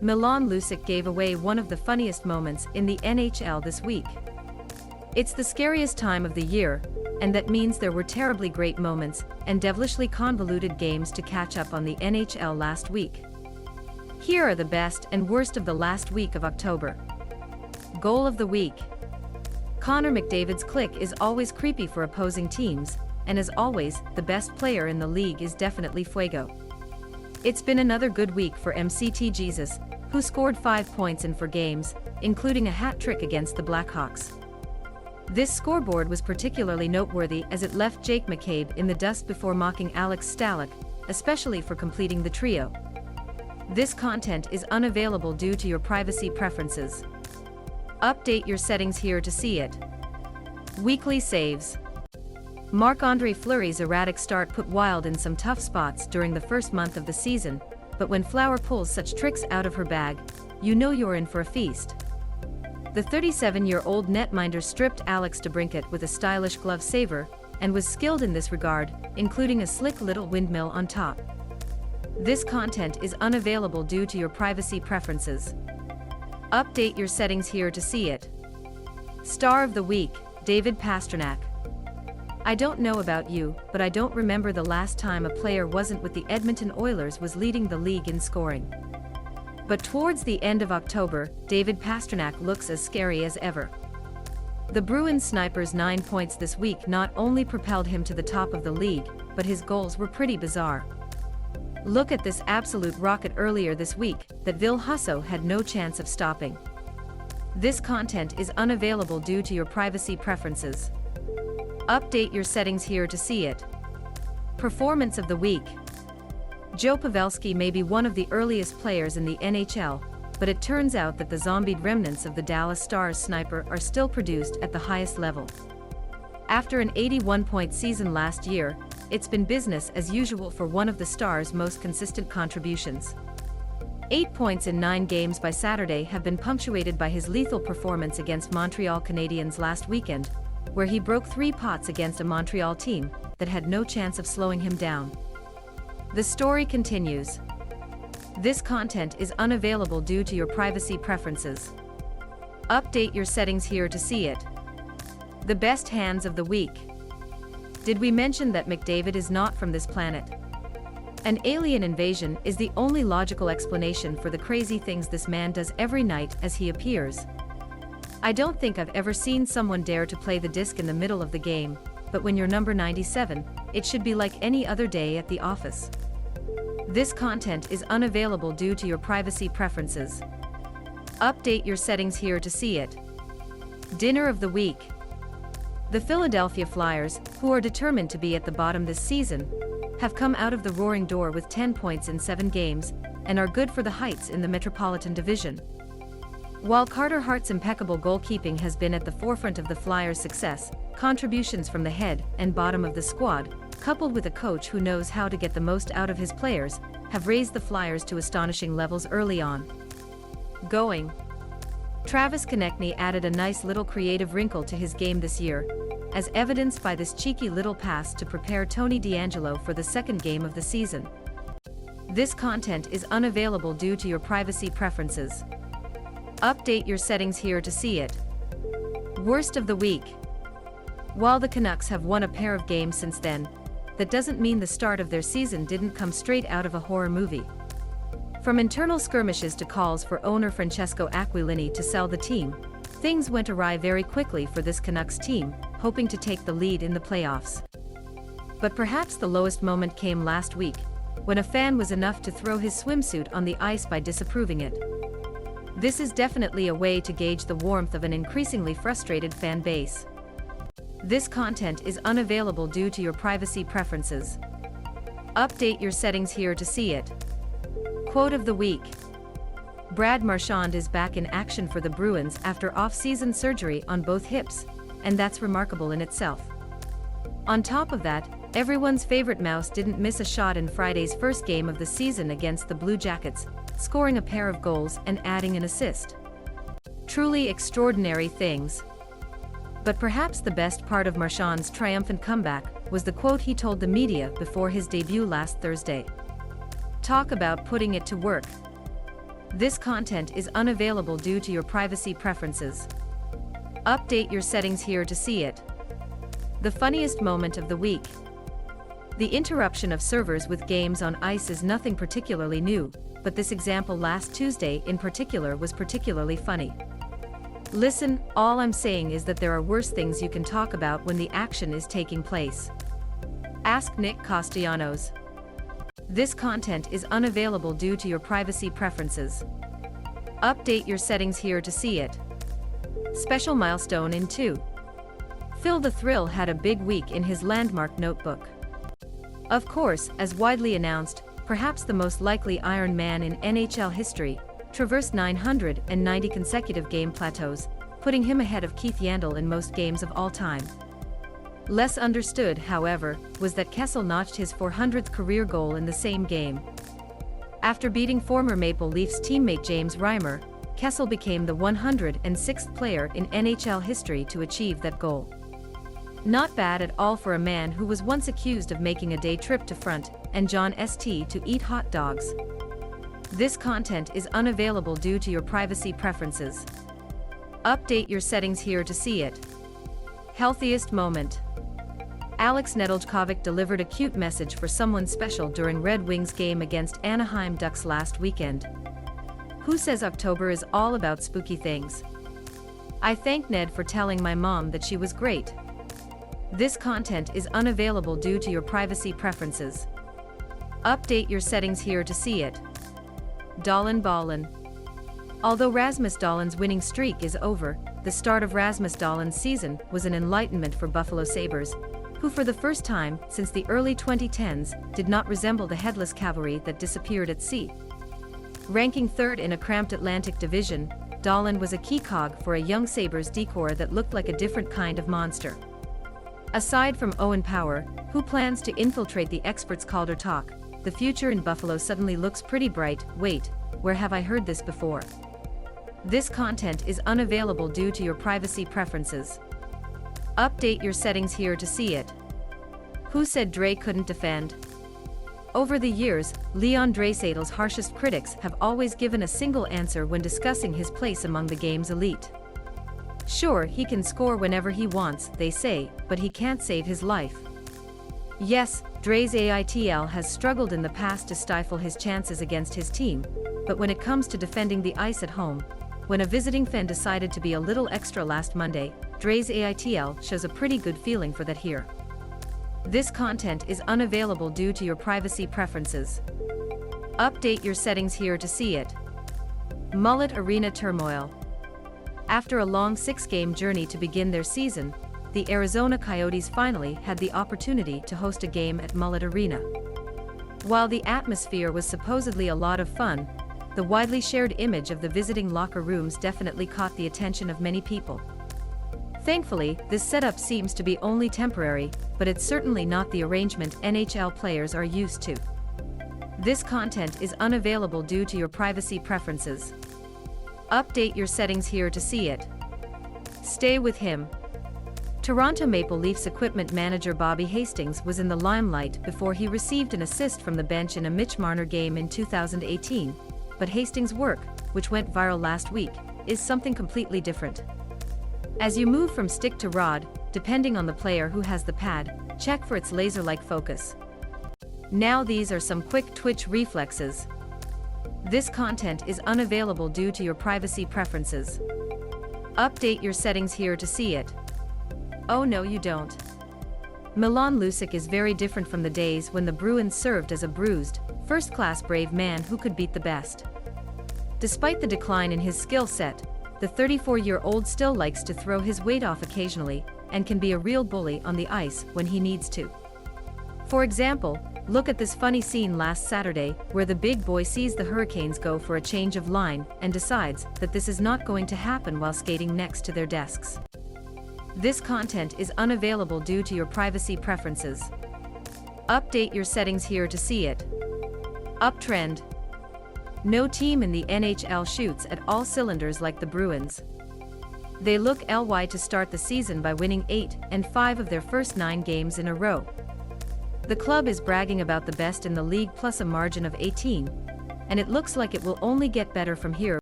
Milan Lucic gave away one of the funniest moments in the NHL this week. It's the scariest time of the year, and that means there were terribly great moments and devilishly convoluted games to catch up on the NHL last week. Here are the best and worst of the last week of October. Goal of the week. Connor McDavid's click is always creepy for opposing teams, and as always, the best player in the league is definitely Fuego. It's been another good week for McTJesus, who scored 5 points in 4 games, including a hat trick against the Blackhawks. This scoreboard was particularly noteworthy as it left Jake McCabe in the dust before mocking Alex Stalock, especially for completing the trio. This content is unavailable due to your privacy preferences. Update your settings here to see it. Weekly saves. Marc-Andre Fleury's erratic start put Wild in some tough spots during the first month of the season, but when Flower pulls such tricks out of her bag, you know you're in for a feast. The 37-year-old netminder stripped Alex Stalock with a stylish glove saver, and was skilled in this regard, including a slick little windmill on top. This content is unavailable due to your privacy preferences. Update your settings here to see it. Star of the Week, David Pastrnak. I don't know about you, but I don't remember the last time a player wasn't with the Edmonton Oilers was leading the league in scoring. But towards the end of October, David Pastrnak looks as scary as ever. The Bruins sniper's 9 points this week not only propelled him to the top of the league, but his goals were pretty bizarre. Look at this absolute rocket earlier this week that Ville Husso had no chance of stopping. This content is unavailable due to your privacy preferences. Update your settings here to see it. Performance of the week. Joe Pavelski may be one of the earliest players in the NHL, but it turns out that the zombied remnants of the Dallas Stars sniper are still produced at the highest level. After an 81-point season last year, it's been business as usual for one of the Stars' most consistent contributions. 8 points in 9 games by Saturday have been punctuated by his lethal performance against Montreal Canadiens last weekend, where he broke 3 pots against a Montreal team that had no chance of slowing him down. The story continues. This content is unavailable due to your privacy preferences. Update your settings here to see it. The best hands of the week. Did we mention that McDavid is not from this planet? An alien invasion is the only logical explanation for the crazy things this man does every night as he appears. I don't think I've ever seen someone dare to play the disc in the middle of the game, but when you're number 97, it should be like any other day at the office. This content is unavailable due to your privacy preferences. Update your settings here to see it. Dinner of the week. The Philadelphia Flyers, who are determined to be at the bottom this season, have come out of the roaring door with 10 points in 7 games, and are good for the heights in the Metropolitan Division. While Carter Hart's impeccable goalkeeping has been at the forefront of the Flyers' success, contributions from the head and bottom of the squad, coupled with a coach who knows how to get the most out of his players, have raised the Flyers to astonishing levels early on. Going. Travis Konechny added a nice little creative wrinkle to his game this year, as evidenced by this cheeky little pass to prepare Tony DeAngelo for the second game of the season. This content is unavailable due to your privacy preferences. Update your settings here to see it. Worst of the week. While the Canucks have won a pair of games since then, that doesn't mean the start of their season didn't come straight out of a horror movie. From internal skirmishes to calls for owner Francesco Aquilini to sell the team, things went awry very quickly for this Canucks team, hoping to take the lead in the playoffs. But perhaps the lowest moment came last week, when a fan was enough to throw his swimsuit on the ice by disapproving it. This is definitely a way to gauge the warmth of an increasingly frustrated fan base. This content is unavailable due to your privacy preferences. Update your settings here to see it. Quote of the week. Brad Marchand is back in action for the Bruins after off-season surgery on both hips, and that's remarkable in itself. On top of that, everyone's favorite mouse didn't miss a shot in Friday's first game of the season against the Blue Jackets, scoring a pair of goals and adding an assist. Truly extraordinary things. But perhaps the best part of Marchand's triumphant comeback was the quote he told the media before his debut last Thursday. Talk about putting it to work. This content is unavailable due to your privacy preferences. Update your settings here to see it. The funniest moment of the week. The interruption of servers with games on ice is nothing particularly new, but this example last Tuesday in particular was particularly funny. Listen, all I'm saying is that there are worse things you can talk about when the action is taking place. Ask Nick Castellanos. This content is unavailable due to your privacy preferences. Update your settings here to see it. Special milestone in 2. Phil the Thrill had a big week in his landmark notebook. Of course, as widely announced, perhaps the most likely Iron Man in NHL history, traversed 990 consecutive game plateaus, putting him ahead of Keith Yandle in most games of all time. Less understood, however, was that Kessel notched his 400th career goal in the same game. After beating former Maple Leafs teammate James Reimer, Kessel became the 106th player in NHL history to achieve that goal. Not bad at all for a man who was once accused of making a day trip to Front and John St. to eat hot dogs. This content is unavailable due to your privacy preferences. Update your settings here to see it. Healthiest moment. Alex Stalock delivered a cute message for someone special during Red Wings game against Anaheim Ducks last weekend. Who says October is all about spooky things? I thank Ned for telling my mom that she was great. This content is unavailable due to your privacy preferences. Update your settings here to see it. Dahlin Ballin. Although Rasmus Dahlin's winning streak is over, the start of Rasmus Dahlin's season was an enlightenment for Buffalo Sabres, who for the first time since the early 2010s did not resemble the headless cavalry that disappeared at sea. Ranking third in a cramped Atlantic division, Dahlin was a key cog for a young Sabres decor that looked like a different kind of monster. Aside from Owen Power, who plans to infiltrate the experts' Calder talk, the future in Buffalo suddenly looks pretty bright. Wait, where have I heard this before? This content is unavailable due to your privacy preferences. Update your settings here to see it. Who said Dre couldn't defend? Over the years, Leon Draisaitl's harshest critics have always given a single answer when discussing his place among the game's elite. Sure, he can score whenever he wants, they say, but he can't save his life. Yes, Draisaitl has struggled in the past to stifle his chances against his team, but when it comes to defending the ice at home, when a visiting fan decided to be a little extra last Monday, Draisaitl shows a pretty good feeling for that here. This content is unavailable due to your privacy preferences. Update your settings here to see it. Mullet Arena turmoil. After a long 6-game journey to begin their season, the Arizona Coyotes finally had the opportunity to host a game at Mullet Arena. While the atmosphere was supposedly a lot of fun, the widely shared image of the visiting locker rooms definitely caught the attention of many people. Thankfully, this setup seems to be only temporary, but it's certainly not the arrangement NHL players are used to. This content is unavailable due to your privacy preferences. Update your settings here to see it. Stay with him. Toronto Maple Leafs equipment manager Bobby Hastings was in the limelight before he received an assist from the bench in a Mitch Marner game in 2018, but Hastings' work, which went viral last week, is something completely different. As you move from stick to rod, depending on the player who has the pad, check for its laser-like focus. Now these are some quick twitch reflexes. This content is unavailable due to your privacy preferences. Update your settings here to see it. Oh no, you don't. Milan Lucic is very different from the days when the Bruins served as a bruised, first-class brave man who could beat the best. Despite the decline in his skill set, the 34-year-old still likes to throw his weight off occasionally and can be a real bully on the ice when he needs to. For example, look at this funny scene last Saturday where the big boy sees the Hurricanes go for a change of line and decides that this is not going to happen while skating next to their desks. This content is unavailable due to your privacy preferences. Update your settings here to see it. Uptrend. No team in the NHL shoots at all cylinders like the Bruins. They look LY to start the season by winning 8 and 5 of their first 9 games in a row. The club is bragging about the best in the league plus a margin of 18, and it looks like it will only get better from here.